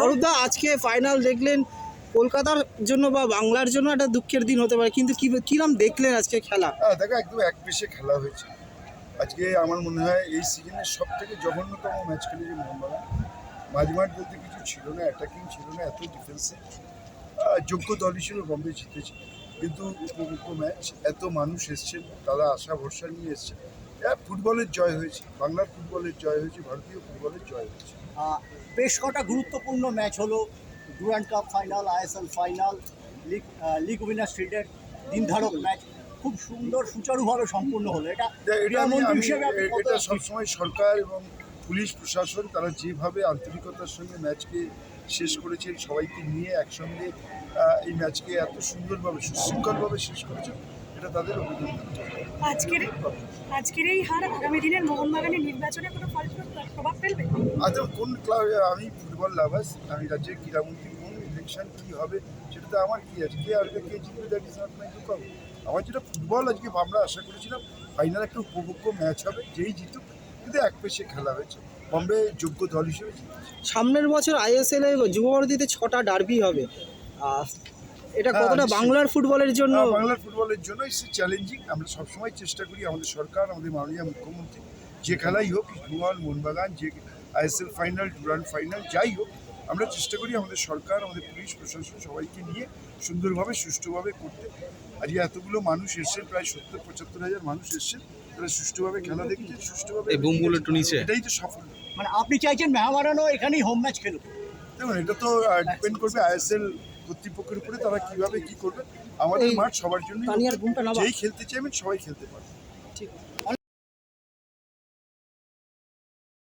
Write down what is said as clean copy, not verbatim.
অরূপদা, আজকে ফাইনাল দেখলেন, কলকাতার জন্য বা বাংলার জন্য একটা দুঃখের দিন হতে পারে, কিন্তু কিরম দেখলেন আজকে খেলা? দেখো, একদম এক পেশে খেলা হয়েছে আজকে। আমার মনে হয় এই সিজনের সব থেকে জঘন্যতম ম্যাচ খেলেছে মোহনবাগান। মাঝমাঠ বলতে কিছু ছিল না, অ্যাটাকিং ছিল না, এত ডিফেন্সে যোগ্য দল হিসেবে বম্বে জিতেছে। কিন্তু উপভোগ্য ম্যাচ, এত মানুষ এসছেন, তারা আশা ভরসা নিয়ে এসছেন। ফুটবলের জয় হয়েছে, বাংলার ফুটবলের জয় হয়েছে, ভারতীয় ফুটবলের জয় হয়েছে। বেশ কটা গুরুত্বপূর্ণ ম্যাচ হলো, Durand cup final, ISL final, league winner শিল্ডের দিনধারক ম্যাচ খুব সুন্দর সুচারুভাবে সম্পূর্ণ হলো। এটা ক্রীড়ামন্ত্রী হিসেবে আপনি কত- এটা সবসময় সরকার এবং পুলিশ প্রশাসন তারা যেভাবে আন্তরিকতার সঙ্গে ম্যাচকে শেষ করেছেন, সবাইকে নিয়ে একসঙ্গে এই ম্যাচকে এত সুন্দরভাবে সুশৃঙ্খলভাবে শেষ করেছেন, এটা তাদের অভিনন্দন। আজকের এই হার আগামী দিনের মোহনবাগানের নির্বাচনে কোনো ফল প্রভাব ফেলবে? আচ্ছা, কোন ক্লাবে, আমি ফুটবল লাভার্স, আমি রাজ্যের ক্রীড়ামন্ত্রী, কোন ইলেকশন কী হবে সেটা তো আমার কী আছে, কে আসবে কে জিতবে, that is not my to come. আমার যেটা ফুটবল, আজকে আমরা আশা করেছিলাম ফাইনাল একটা উপভোগ্য ম্যাচ হবে, যেই জিতুক, কিন্তু এক পেশে খেলা হয়েছে, বম্বে যোগ্য দল হিসেবে জিতেছে। সামনের বছর আইএসএল এ যুব ভারতীতে 6টা ডার্বি হবে। এটা হ্যাঁ, কতটা নিশ্চয়ই। বাংলার ফুটবলের জন্য? বাংলার ফুটবলের জন্য ইটস চ্যালেঞ্জিং। আমরা সবসময় চেষ্টা করি, আমাদের সরকার, আমাদের মাননীয় মুখ্যমন্ত্রী, যে খেলাই হোক, ইস্টবেঙ্গল, মোহনবাগান, যে আইএসএল ফাইনাল, ডুরান্ড ফাইনাল, যাই হোক, আমরা চেষ্টা করি আমাদের সরকার, আমাদের পুলিশ প্রশাসন সবাইকে নিয়ে সুন্দরভাবে সুষ্ঠুভাবে করতে। আজকে এতগুলো মানুষ এসছেন, প্রায় 70-75 হাজার মানুষ এসছেন, তারা সুষ্ঠুভাবে খেলা দেখছেন, সুষ্ঠুভাবে এটাই তো সাফল্য। মানে আপনি চাইছেন মেহামারানও এখানেই হোম ম্যাচ খেলুক? দেখুন, এটা তো ডিপেন্ড করবে আইএসএল কর্তৃপক্ষের উপরে, তারা কিভাবে কি করবে। আমাদের এই মাঠ সবার জন্য, তানিয়ার ঘুমটা নামা। যেই খেলতে চাইবেন সবাই খেলতে পারবে। ঠিক।